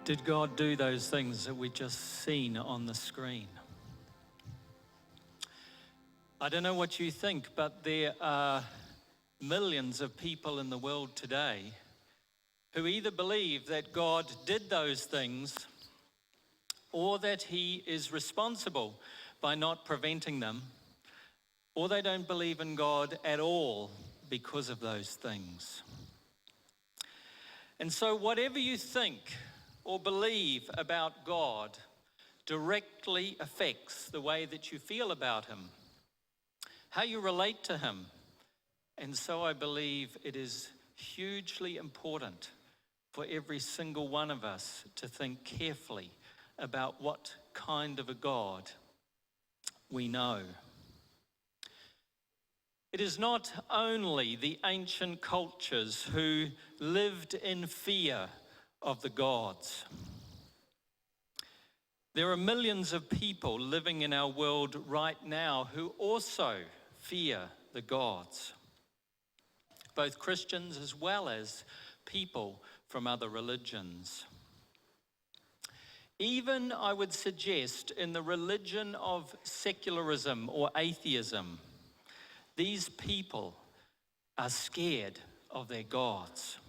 Did God do those things that we just seen on the screen? I don't know what you think, but there are millions of people in the world today who either believe that God did those things or that he is responsible by not preventing them, or they don't believe in God at all because of those things. And so whatever you think or believe about God directly affects the way that you feel about him, how you relate to him. And so I believe it is hugely important for every single one of us to think carefully about what kind of a God we know. It is not only the ancient cultures who lived in fear of the gods. There are millions of people living in our world right now who also fear the gods, both Christians as well as people from other religions. Even, I would suggest, in the religion of secularism or atheism, these people are scared of their gods.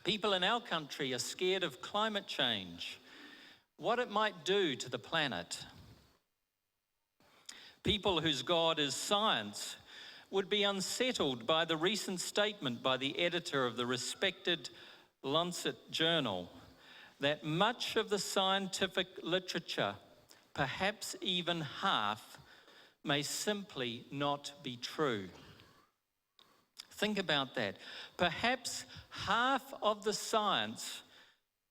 People in our country are scared of climate change, what it might do to the planet. People whose God is science would be unsettled by the recent statement by the editor of the respected Lancet journal that much of the scientific literature, perhaps even half, may simply not be true. Think about that. Perhaps half of the science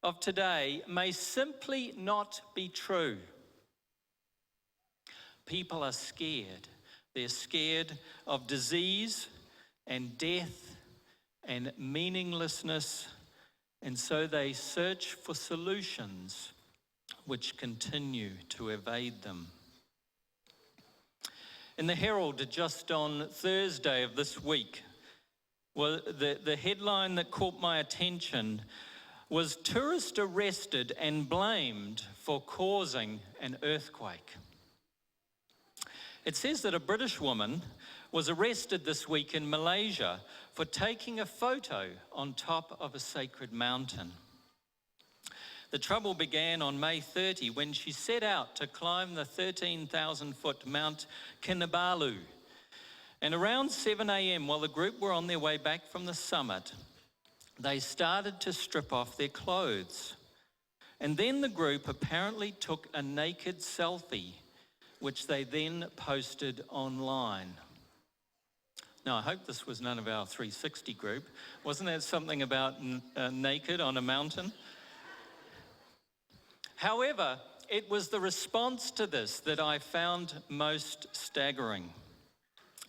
of today may simply not be true. People are scared. They're scared of disease and death and meaninglessness, and so they search for solutions which continue to evade them. In the Herald, just on Thursday of this week, well, the headline that caught my attention was "Tourist arrested and blamed for causing an earthquake." It says that a British woman was arrested this week in Malaysia for taking a photo on top of a sacred mountain. The trouble began on May 30 when she set out to climb the 13,000-foot Mount Kinabalu. And around 7 a.m, while the group were on their way back from the summit, they started to strip off their clothes. And then the group apparently took a naked selfie, which they then posted online. Now, I hope this was none of our 360 group. Wasn't that something about naked on a mountain? However, it was the response to this that I found most staggering.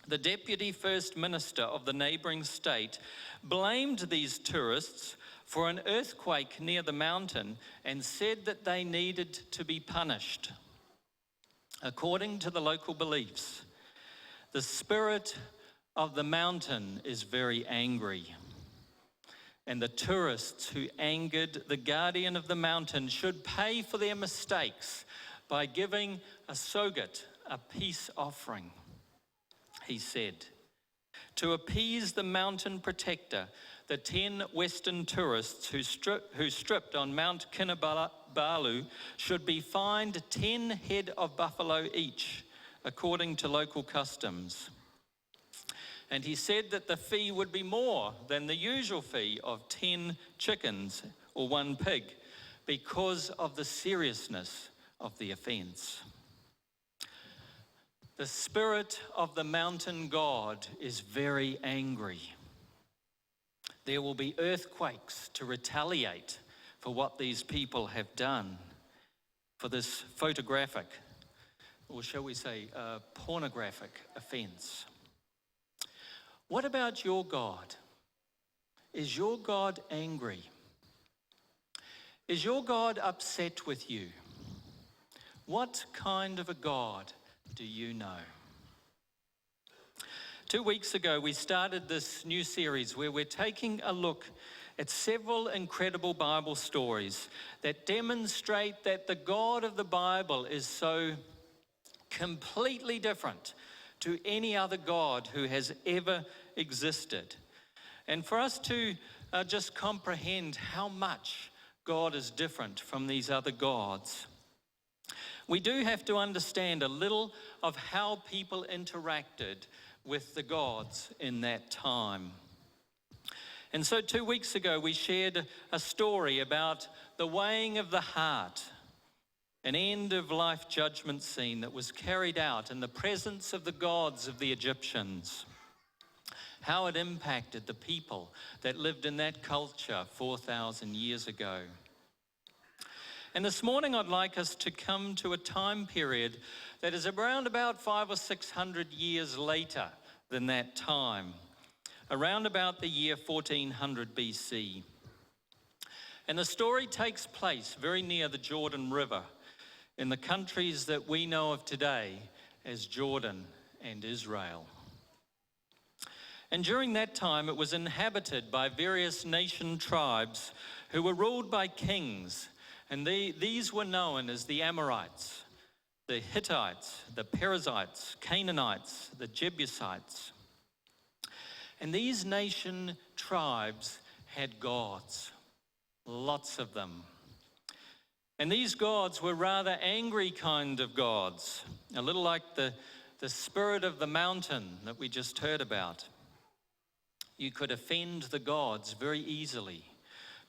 The Deputy First Minister of the neighbouring state blamed these tourists for an earthquake near the mountain and said that they needed to be punished. According to the local beliefs, the spirit of the mountain is very angry, and the tourists who angered the guardian of the mountain should pay for their mistakes by giving a sogat, a peace offering. He said, to appease the mountain protector, the 10 Western tourists who stripped on Mount Kinabalu should be fined 10 head of buffalo each, according to local customs. And he said that the fee would be more than the usual fee of 10 chickens or 1 pig because of the seriousness of the offence. The spirit of the mountain god is very angry. There will be earthquakes to retaliate for what these people have done, for this photographic, or shall we say, pornographic offence. What about your God? Is your God angry? Is your God upset with you? What kind of a God do you know? 2 weeks ago, we started this new series where we're taking a look at several incredible Bible stories that demonstrate that the God of the Bible is so completely different to any other God who has ever existed. And for us to just comprehend how much God is different from these other gods, we do have to understand a little of how people interacted with the gods in that time. And so 2 weeks ago, we shared a story about the weighing of the heart, an end-of-life judgment scene that was carried out in the presence of the gods of the Egyptians, how it impacted the people that lived in that culture 4,000 years ago. And this morning I'd like us to come to a time period that is around about 500 or 600 years later than that time, around about the year 1400 BC. And the story takes place very near the Jordan River in the countries that we know of today as Jordan and Israel. And during that time, it was inhabited by various nation tribes who were ruled by kings. And these were known as the Amorites, the Hittites, the Perizzites, Canaanites, the Jebusites. And these nation tribes had gods, lots of them. And these gods were rather angry kind of gods, a little like the spirit of the mountain that we just heard about. You could offend the gods very easily,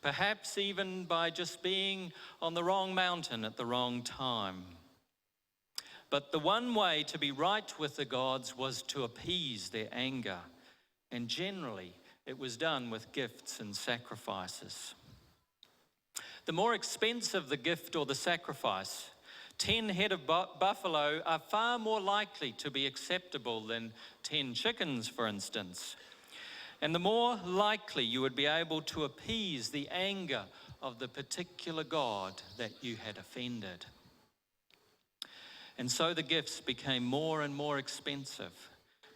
perhaps even by just being on the wrong mountain at the wrong time. But the one way to be right with the gods was to appease their anger, and generally it was done with gifts and sacrifices. The more expensive the gift or the sacrifice, 10 head of buffalo are far more likely to be acceptable than 10 chickens, for instance. And the more likely you would be able to appease the anger of the particular god that you had offended. And so the gifts became more and more expensive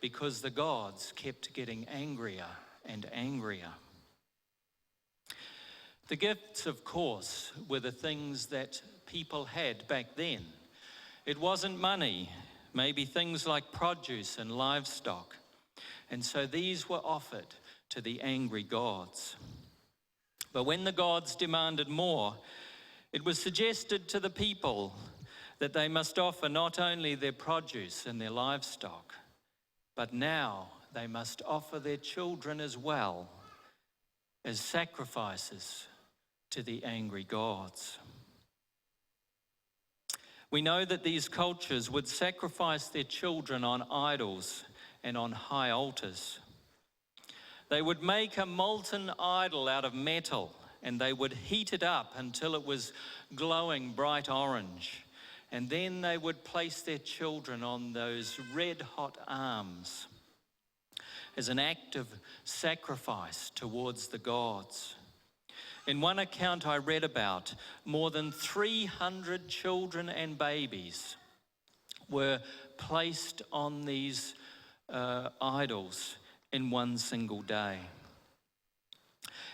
because the gods kept getting angrier and angrier. The gifts, of course, were the things that people had back then. It wasn't money, maybe things like produce and livestock. And so these were offered to the angry gods. But when the gods demanded more, it was suggested to the people that they must offer not only their produce and their livestock, but now they must offer their children as well as sacrifices to the angry gods. We know that these cultures would sacrifice their children on idols and on high altars. They would make a molten idol out of metal, and they would heat it up until it was glowing bright orange. And then they would place their children on those red-hot arms as an act of sacrifice towards the gods. In one account I read about, more than 300 children and babies were placed on these idols in one single day.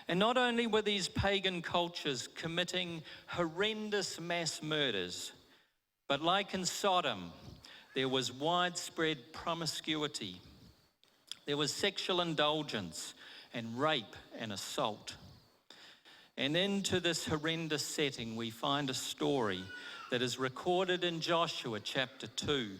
And not only were these pagan cultures committing horrendous mass murders, but like in Sodom, there was widespread promiscuity. There was sexual indulgence and rape and assault. And into this horrendous setting, we find a story that is recorded in Joshua chapter 2.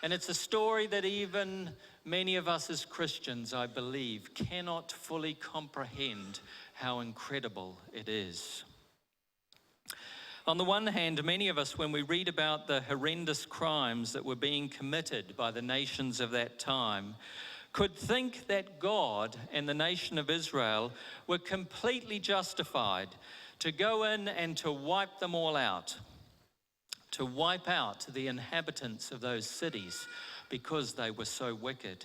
And it's a story that even many of us as Christians, I believe, cannot fully comprehend how incredible it is. On the one hand, many of us, when we read about the horrendous crimes that were being committed by the nations of that time, could think that God and the nation of Israel were completely justified to go in and to wipe them all out, to wipe out the inhabitants of those cities because they were so wicked.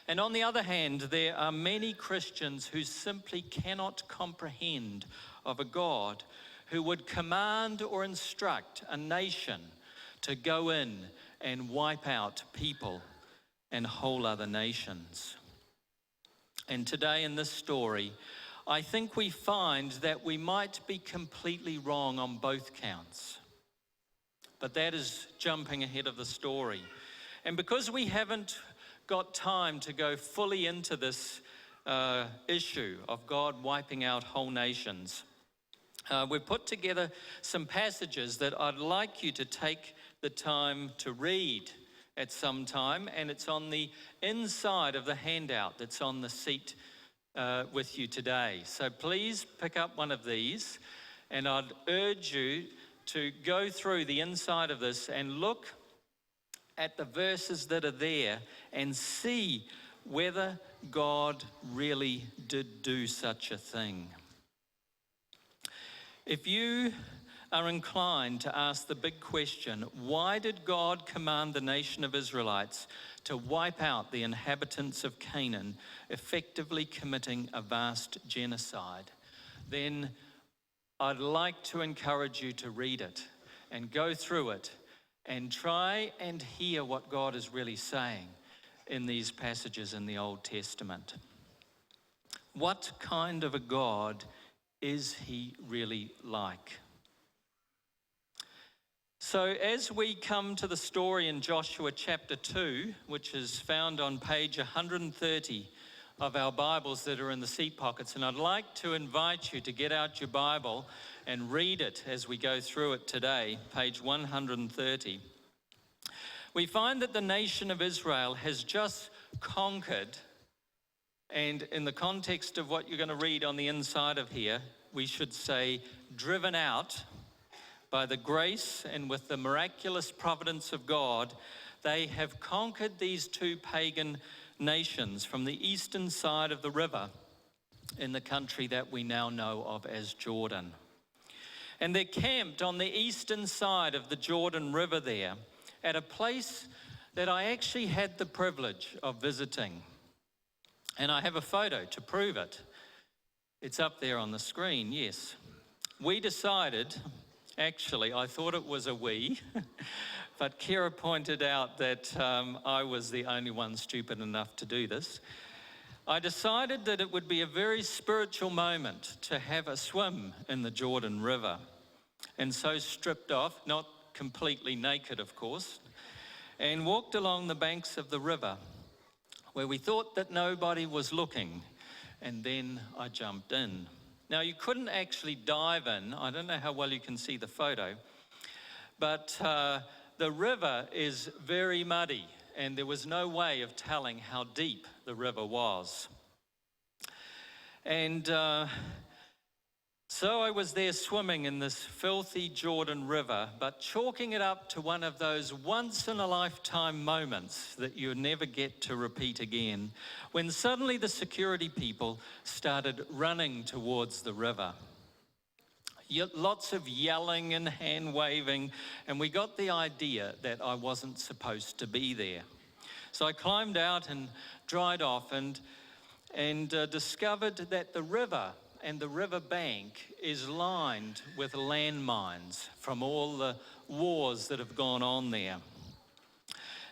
And on the other hand, there are many Christians who simply cannot comprehend of a God who would command or instruct a nation to go in and wipe out people and whole other nations. And today in this story, I think we find that we might be completely wrong on both counts. But that is jumping ahead of the story. And because we haven't got time to go fully into this issue of God wiping out whole nations, we've put together some passages that I'd like you to take the time to read at some time, and it's on the inside of the handout that's on the seat with you today. So please pick up one of these, and I'd urge you to go through the inside of this and look at the verses that are there and see whether God really did do such a thing. If you are inclined to ask the big question, why did God command the nation of Israelites to wipe out the inhabitants of Canaan, effectively committing a vast genocide? Then I'd like to encourage you to read it and go through it and try and hear what God is really saying in these passages in the Old Testament. What kind of a God is he really like? So as we come to the story in Joshua chapter 2, which is found on page 130 of our Bibles that are in the seat pockets, and I'd like to invite you to get out your Bible and read it as we go through it today, page 130. We find that the nation of Israel has just conquered, and in the context of what you're going to read on the inside of here, we should say driven out by the grace and with the miraculous providence of God. They have conquered these two pagan nations from the eastern side of the river in the country that we now know of as Jordan. And they're camped on the eastern side of the Jordan River there at a place that I actually had the privilege of visiting. And I have a photo to prove it. It's up there on the screen, yes. We decided, actually, I thought it was a we, but Kira pointed out that I was the only one stupid enough to do this. I decided that it would be a very spiritual moment to have a swim in the Jordan River. And so stripped off, not completely naked of course, and walked along the banks of the river where we thought that nobody was looking, and then I jumped in. Now you couldn't actually dive in. I don't know how well you can see the photo, but the river is very muddy and there was no way of telling how deep the river was. And so I was there swimming in this filthy Jordan River, but chalking it up to one of those once-in-a-lifetime moments that you never get to repeat again, when suddenly the security people started running towards the river. Lots of yelling and hand-waving, and we got the idea that I wasn't supposed to be there. So I climbed out and dried off and discovered that the river and the river bank is lined with landmines from all the wars that have gone on there.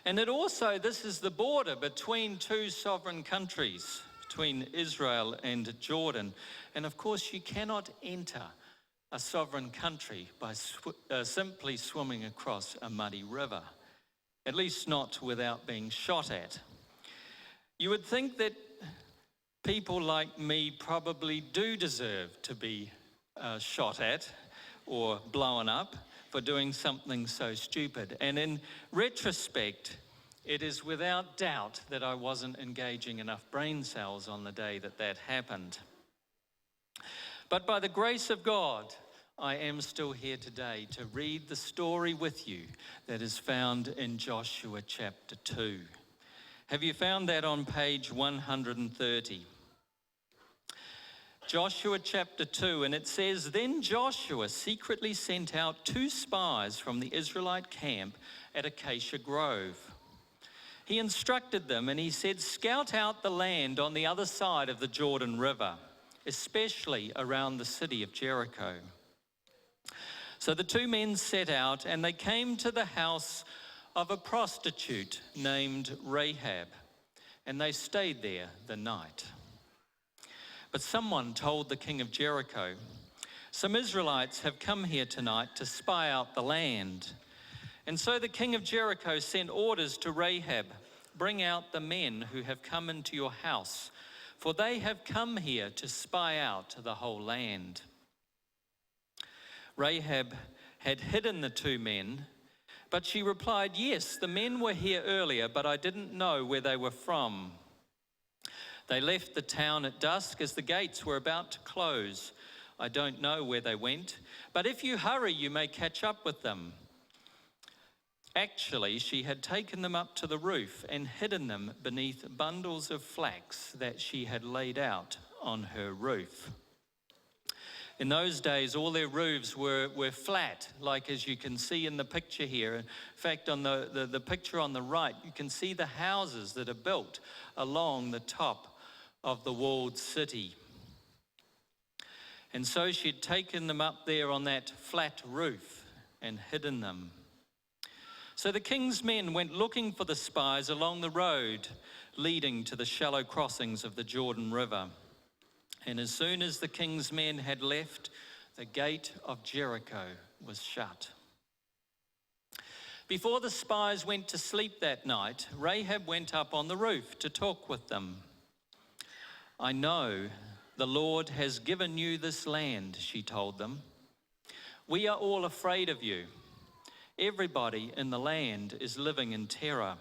And this is the border between two sovereign countries, between Israel and Jordan. And of course, you cannot enter a sovereign country by simply swimming across a muddy river, at least not without being shot at. You would think that people like me probably do deserve to be shot at or blown up for doing something so stupid. And in retrospect, it is without doubt that I wasn't engaging enough brain cells on the day that that happened. But by the grace of God, I am still here today to read the story with you that is found in Joshua chapter 2. Have you found that on page 130? Joshua chapter 2, and it says, "Then Joshua secretly sent out 2 spies from the Israelite camp at Acacia Grove. He instructed them and he said, 'Scout out the land on the other side of the Jordan River, especially around the city of Jericho.' So the 2 men set out and they came to the house of a prostitute named Rahab, and they stayed there the night. But someone told the king of Jericho, "Some Israelites have come here tonight to spy out the land." And so the king of Jericho sent orders to Rahab, "Bring out the men who have come into your house, for they have come here to spy out the whole land." Rahab had hidden the two men, but she replied, "Yes, the men were here earlier, but I didn't know where they were from. They left the town at dusk as the gates were about to close. I don't know where they went, but if you hurry, you may catch up with them." Actually, she had taken them up to the roof and hidden them beneath bundles of flax that she had laid out on her roof. In those days, all their roofs were flat, like as you can see in the picture here. In fact, on the picture on the right, you can see the houses that are built along the top of the walled city. And so she'd taken them up there on that flat roof and hidden them. So the king's men went looking for the spies along the road leading to the shallow crossings of the Jordan River. And as soon as the king's men had left, the gate of Jericho was shut. Before the spies went to sleep that night, Rahab went up on the roof to talk with them. "I know the Lord has given you this land," she told them. "We are all afraid of you. Everybody in the land is living in terror.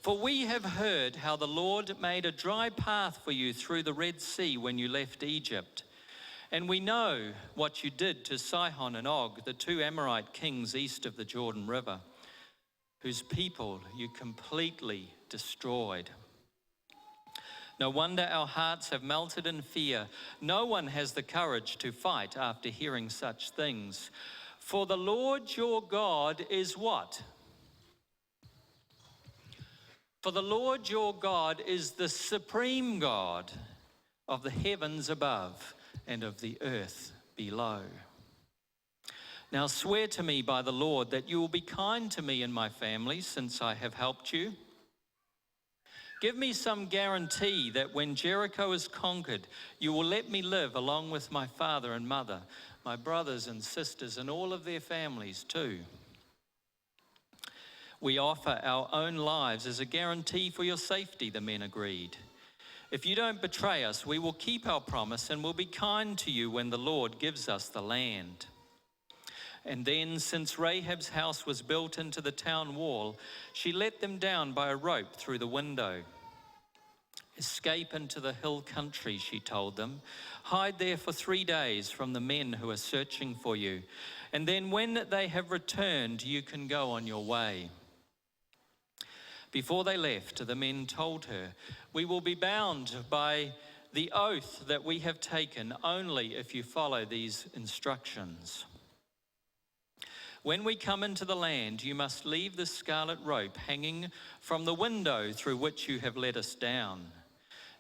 For we have heard how the Lord made a dry path for you through the Red Sea when you left Egypt. And we know what you did to Sihon and Og, the two Amorite kings east of the Jordan River, whose people you completely destroyed. No wonder our hearts have melted in fear. No one has the courage to fight after hearing such things. For the Lord your God is" what? "For the Lord your God is the supreme God of the heavens above and of the earth below. Now swear to me by the Lord that you will be kind to me and my family since I have helped you. Give me some guarantee that when Jericho is conquered, you will let me live along with my father and mother, my brothers and sisters, and all of their families too. We offer our own lives as a guarantee for your safety," the men agreed. "If you don't betray us, we will keep our promise and will be kind to you when the Lord gives us the land." And then, since Rahab's house was built into the town wall, she let them down by a rope through the window. "Escape into the hill country," she told them. "Hide there for 3 days from the men who are searching for you. And then when they have returned, you can go on your way." Before they left, the men told her, "We will be bound by the oath that we have taken only if you follow these instructions. When we come into the land, you must leave the scarlet rope hanging from the window through which you have let us down.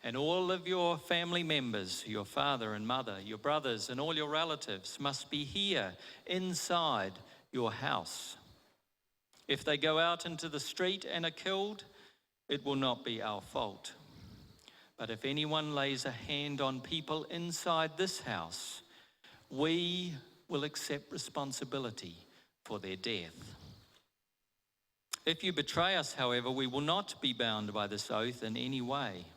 And all of your family members, your father and mother, your brothers and all your relatives must be here inside your house. If they go out into the street and are killed, it will not be our fault. But if anyone lays a hand on people inside this house, we will accept responsibility for their death. If you betray us, however, we will not be bound by this oath in any way."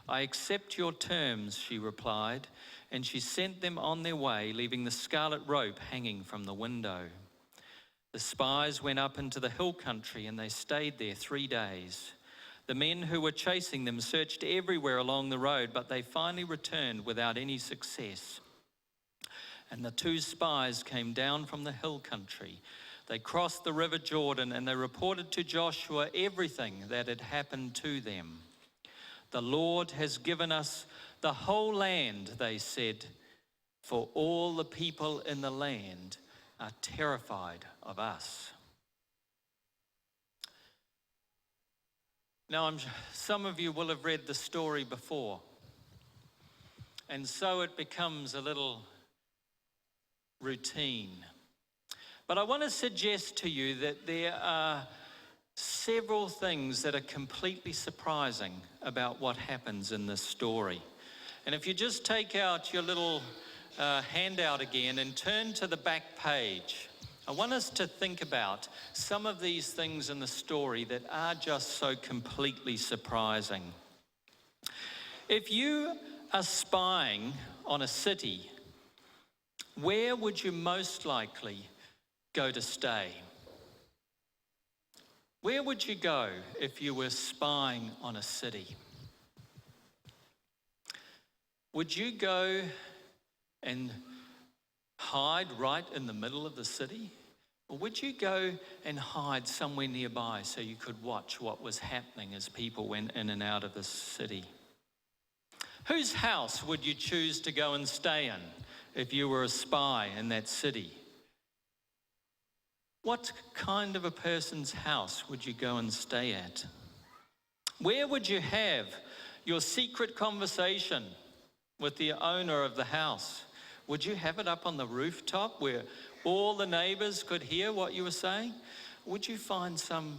"I accept your terms," she replied, and she sent them on their way, leaving the scarlet rope hanging from the window. The spies went up into the hill country and they stayed there 3 days. The men who were chasing them searched everywhere along the road, but they finally returned without any success. And the 2 spies came down from the hill country. They crossed the river Jordan and they reported to Joshua everything that had happened to them. "The Lord has given us the whole land," they said, "for all the people in the land are terrified of us." Now, some of you will have read the story before, and so it becomes a little routine. But I want to suggest to you that there are several things that are completely surprising about what happens in this story. And if you just take out your little handout again and turn to the back page, I want us to think about some of these things in the story that are just so completely surprising. If you are spying on a city, where would you most likely go to stay? Where would you go if you were spying on a city? Would you go and hide right in the middle of the city? Or would you go and hide somewhere nearby so you could watch what was happening as people went in and out of the city? Whose house would you choose to go and stay in if you were a spy in that city? What kind of a person's house would you go and stay at? Where would you have your secret conversation with the owner of the house? Would you have it up on the rooftop where all the neighbors could hear what you were saying? Would you find some,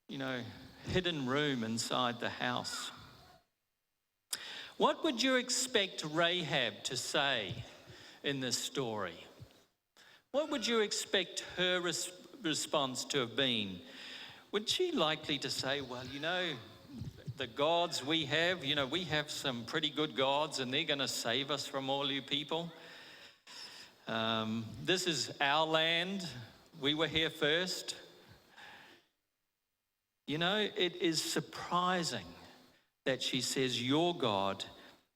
hidden room inside the house? What would you expect Rahab to say in this story? What would you expect her response to have been? Would she likely to say, well, the gods we have some pretty good gods and they're going to save us from all you people. This is our land. We were here first. It is surprising that she says, your God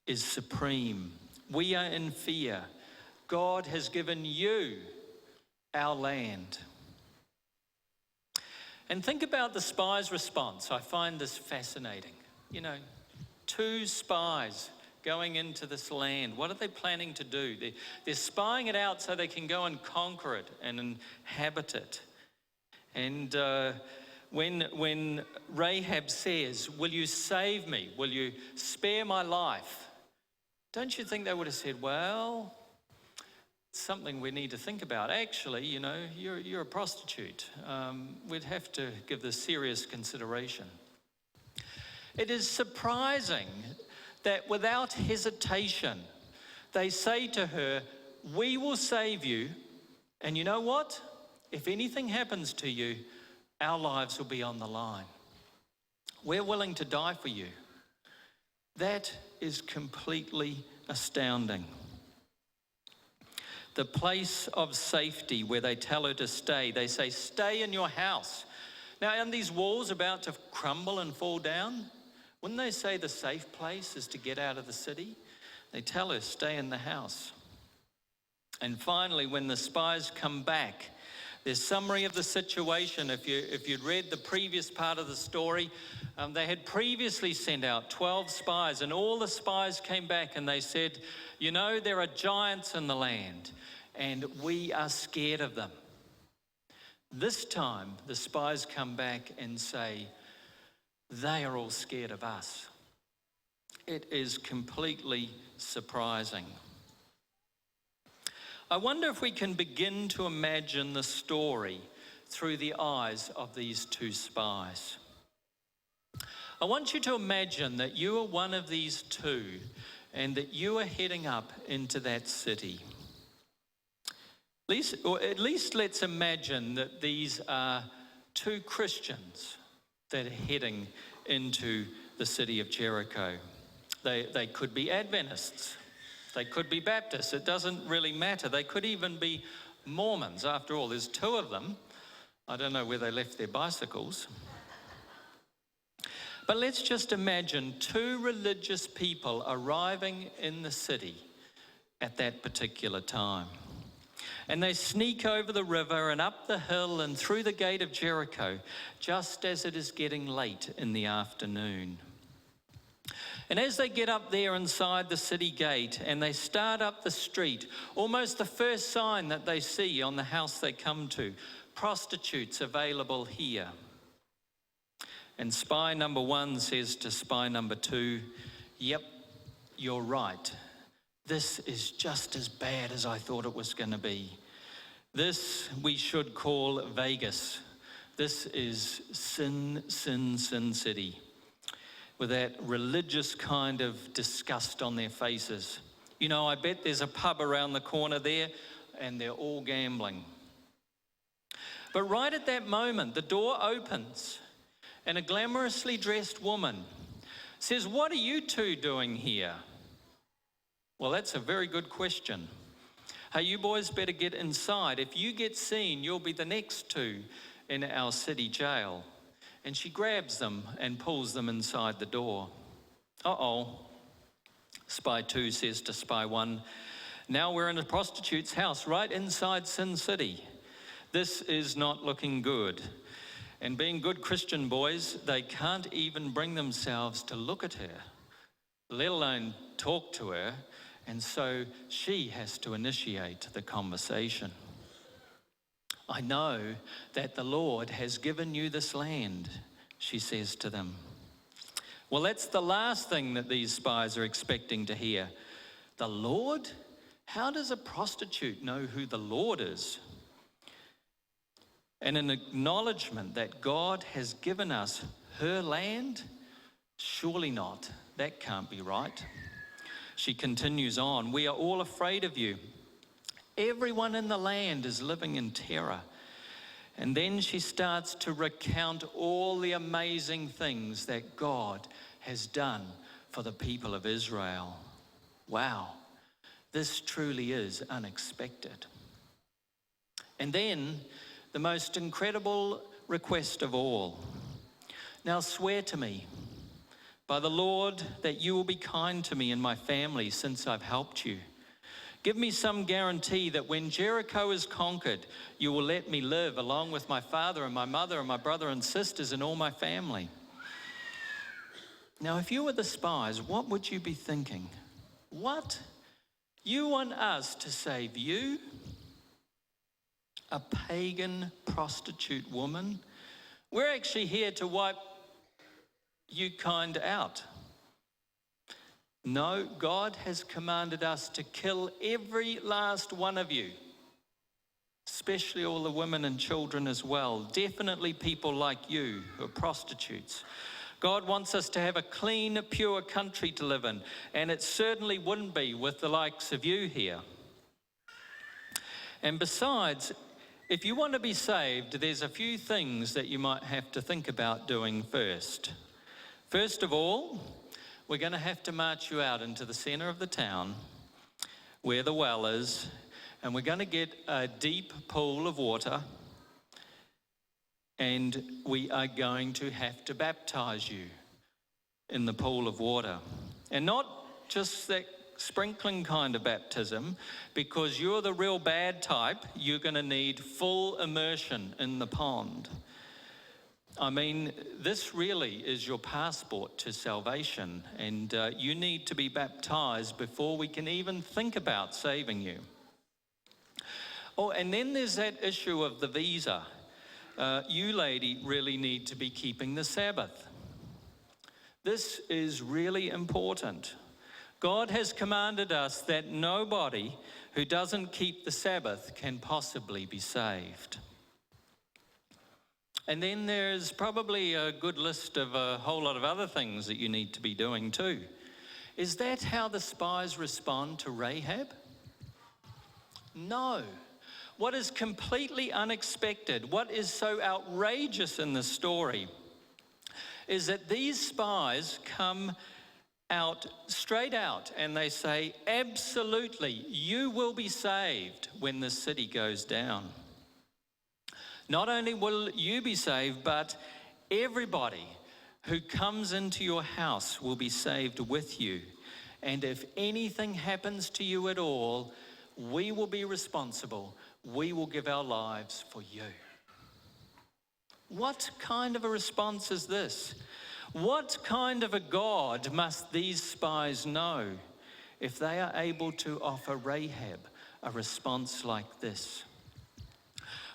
is supreme. We are in fear. God has given you our land. And think about the spy's response. I find this fascinating. 2 spies going into this land. What are they planning to do? They're spying it out so they can go and conquer it and inhabit it. And when Rahab says, will you save me? Will you spare my life? Don't you think they would have said, well, something we need to think about. Actually, you're a prostitute. We'd have to give this serious consideration. It is surprising that without hesitation, they say to her, we will save you. And you know what? If anything happens to you, our lives will be on the line. We're willing to die for you. That is completely astounding. The place of safety where they tell her to stay, they say, stay in your house. Now, aren't these walls about to crumble and fall down? Wouldn't they say the safe place is to get out of the city? They tell her, stay in the house. And finally, when the spies come back, their summary of the situation, if you'd read the previous part of the story, they had previously sent out 12 spies, and all the spies came back and they said, there are giants in the land, and we are scared of them. This time, the spies come back and say, they are all scared of us. It is completely surprising. I wonder if we can begin to imagine the story through the eyes of these 2 spies. I want you to imagine that you are one of these 2 and that you are heading up into that city. At least let's imagine that these are 2 Christians that are heading into the city of Jericho. They could be Adventists. They could be Baptists. It doesn't really matter. They could even be Mormons. After all, there's 2 of them. I don't know where they left their bicycles. But let's just imagine 2 religious people arriving in the city at that particular time. And they sneak over the river and up the hill and through the gate of Jericho, just as it is getting late in the afternoon. And as they get up there inside the city gate and they start up the street, almost the first sign that they see on the house they come to, prostitutes available here. And spy number 1 says to spy number 2, yep, you're right. This is just as bad as I thought it was going to be. This we should call Vegas. This is sin, sin, sin city. with that religious kind of disgust on their faces. You know, I bet there's a pub around the corner there and they're all gambling. But right at that moment, the door opens and a glamorously dressed woman says, "What are you two doing here?" Well, that's a very good question. Hey, you boys better get inside. If you get seen, you'll be the next two in our city jail. And she grabs them and pulls them inside the door. Uh-oh. Spy 2 says to Spy 1, "Now we're in a prostitute's house right inside Sin City. This is not looking good." And being good Christian boys, they can't even bring themselves to look at her, let alone talk to her. And so she has to initiate the conversation. "I know that the Lord has given you this land," she says to them. Well, that's the last thing that these spies are expecting to hear. The Lord? How does a prostitute know who the Lord is? And an acknowledgement that God has given us her land? Surely not. That can't be right. She continues on, "We are all afraid of you. Everyone in the land is living in terror." And then she starts to recount all the amazing things that God has done for the people of Israel. Wow, this truly is unexpected. And then the most incredible request of all. "Now swear to me by the Lord that you will be kind to me and my family since I've helped you. Give me some guarantee that when Jericho is conquered, you will let me live along with my father and my mother and my brother and sisters and all my family." Now, if you were the spies, what would you be thinking? What? You want us to save you? A pagan prostitute woman? We're actually here to wipe you kind out. No, God has commanded us to kill every last one of you, especially all the women and children as well. Definitely people like you who are prostitutes. God wants us to have a clean, pure country to live in, and it certainly wouldn't be with the likes of you here. And besides, if you want to be saved, there's a few things that you might have to think about doing first. First of all, we're going to have to march you out into the center of the town where the well is, and we're going to get a deep pool of water, and we are going to have to baptize you in the pool of water. And not just that sprinkling kind of baptism, because you're the real bad type. You're going to need full immersion in the pond. I mean, this really is your passport to salvation, and you need to be baptized before we can even think about saving you. Oh, and then there's that issue of the visa. You, lady, really need to be keeping the Sabbath. This is really important. God has commanded us that nobody who doesn't keep the Sabbath can possibly be saved. And then there's probably a good list of a whole lot of other things that you need to be doing too. Is that how the spies respond to Rahab? No. What is completely unexpected, what is so outrageous in the story, is that these spies come out, straight out, and they say, absolutely, you will be saved when the city goes down. Not only will you be saved, but everybody who comes into your house will be saved with you. And if anything happens to you at all, we will be responsible. We will give our lives for you. What kind of a response is this? What kind of a God must these spies know if they are able to offer Rahab a response like this?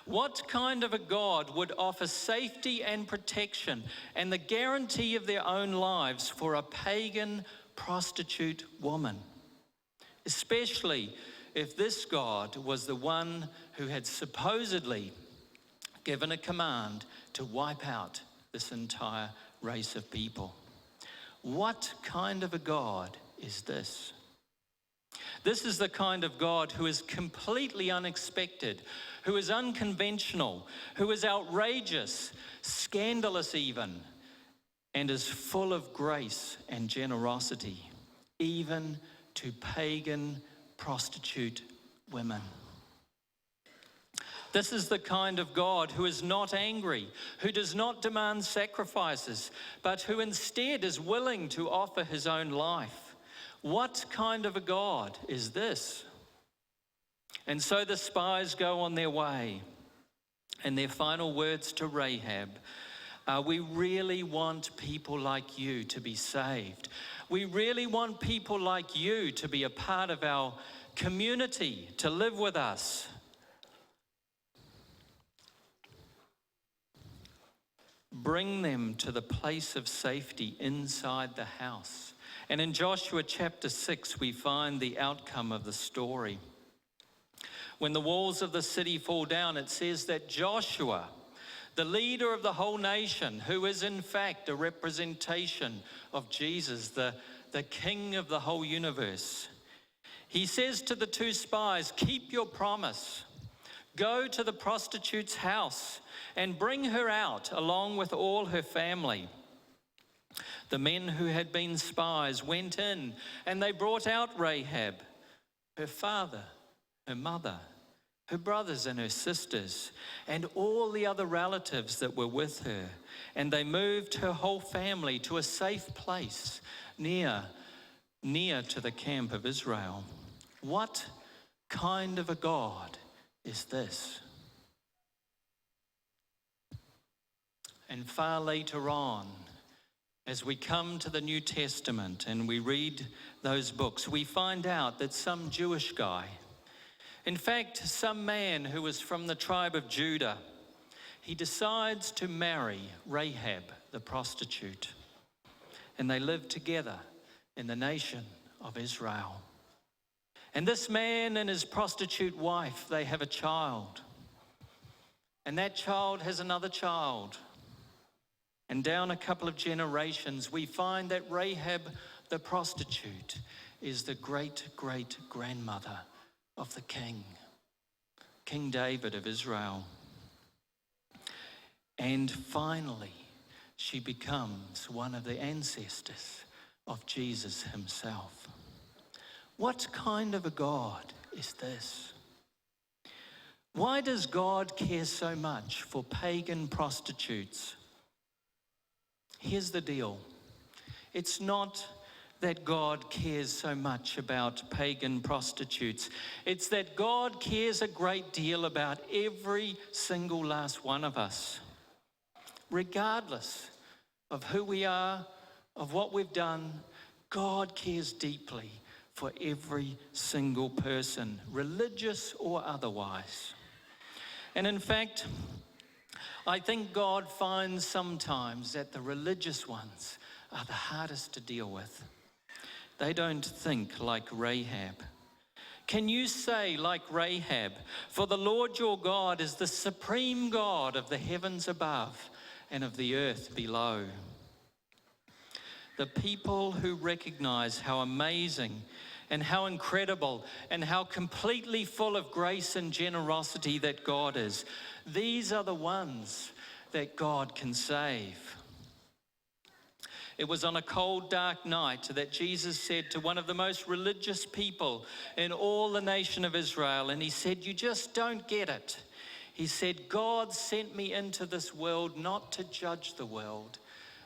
What kind of a God would offer safety and protection and the guarantee of their own lives for a pagan prostitute woman? Especially if this God was the one who had supposedly given a command to wipe out this entire race of people. What kind of a God is this? This is the kind of God who is completely unexpected, who is unconventional, who is outrageous, scandalous even, and is full of grace and generosity, even to pagan prostitute women. This is the kind of God who is not angry, who does not demand sacrifices, but who instead is willing to offer his own life. What kind of a God is this? And so the spies go on their way, and their final words to Rahab are, we really want people like you to be saved. We really want people like you to be a part of our community, to live with us. Bring them to the place of safety inside the house. And in Joshua chapter 6, we find the outcome of the story. When the walls of the city fall down, it says that Joshua, the leader of the whole nation, who is in fact a representation of Jesus, the king of the whole universe, he says to the two spies, keep your promise. Go to the prostitute's house and bring her out along with all her family. The men who had been spies went in and they brought out Rahab, her father, her mother, her brothers and her sisters, and all the other relatives that were with her. And they moved her whole family to a safe place near to the camp of Israel. What kind of a God is this? And far later on, as we come to the New Testament and we read those books, we find out that some Jewish guy, in fact, some man who was from the tribe of Judah, he decides to marry Rahab, the prostitute, and they live together in the nation of Israel. And this man and his prostitute wife, they have a child, and that child has another child. And down a couple of generations, we find that Rahab, the prostitute, is the great-great-grandmother of the king, King David of Israel. And finally, she becomes one of the ancestors of Jesus himself. What kind of a God is this? Why does God care so much for pagan prostitutes? Here's the deal. It's not that God cares so much about pagan prostitutes. It's that God cares a great deal about every single last one of us. Regardless of who we are, of what we've done, God cares deeply for every single person, religious or otherwise. And in fact, I think God finds sometimes that the religious ones are the hardest to deal with. They don't think like Rahab. Can you say like Rahab, for the Lord your God is the supreme God of the heavens above and of the earth below? The people who recognize how amazing and how incredible and how completely full of grace and generosity that God is, these are the ones that God can save. It was on a cold, dark night that Jesus said to one of the most religious people in all the nation of Israel, and he said, you just don't get it. He said, God sent me into this world not to judge the world,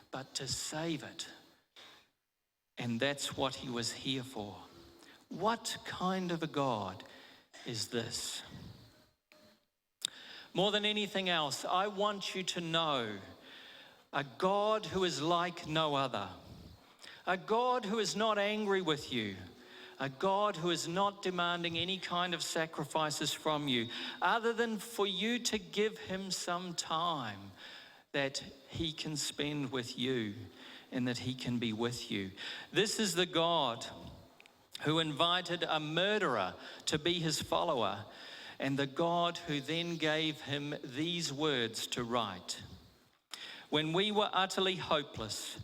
but to save it. And that's what he was here for. What kind of a God is this? More than anything else, I want you to know a God who is like no other. A God who is not angry with you. A God who is not demanding any kind of sacrifices from you, other than for you to give him some time that he can spend with you and that he can be with you. This is the God who invited a murderer to be his follower, and the God who then gave him these words to write. When we were utterly hopeless,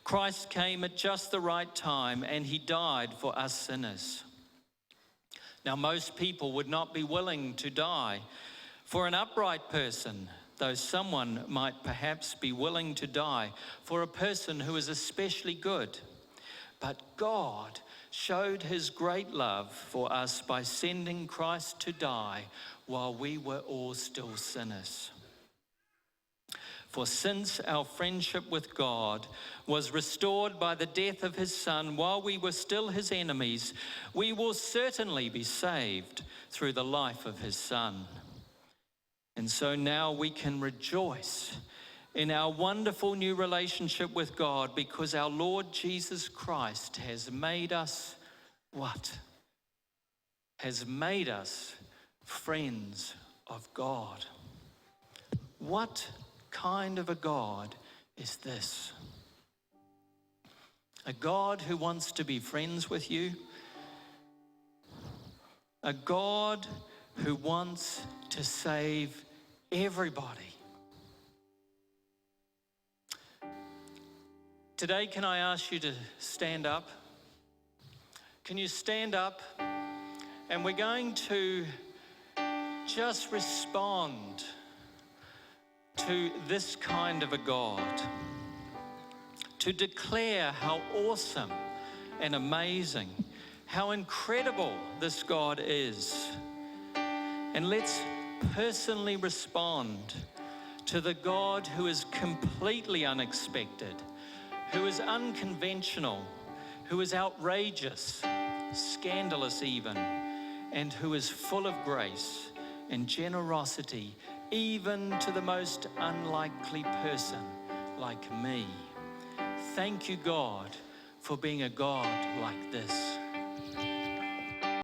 Christ came at just the right time, and he died for us sinners. Now, most people would not be willing to die for an upright person, though someone might perhaps be willing to die for a person who is especially good. But God showed his great love for us by sending Christ to die while we were all still sinners. For since our friendship with God was restored by the death of his Son while we were still his enemies, we will certainly be saved through the life of his Son. And so now we can rejoice in our wonderful new relationship with God because our Lord Jesus Christ has made us what? Has made us friends of God. What kind of a God is this? A God who wants to be friends with you? A God who wants to save everybody? Today, can I ask you to stand up? Can you stand up? And we're going to just respond to this kind of a God, to declare how awesome and amazing, how incredible this God is. And let's personally respond to the God who is completely unexpected, who is unconventional, who is outrageous, scandalous even, and who is full of grace and generosity, even to the most unlikely person like me. Thank you, God, for being a God like this.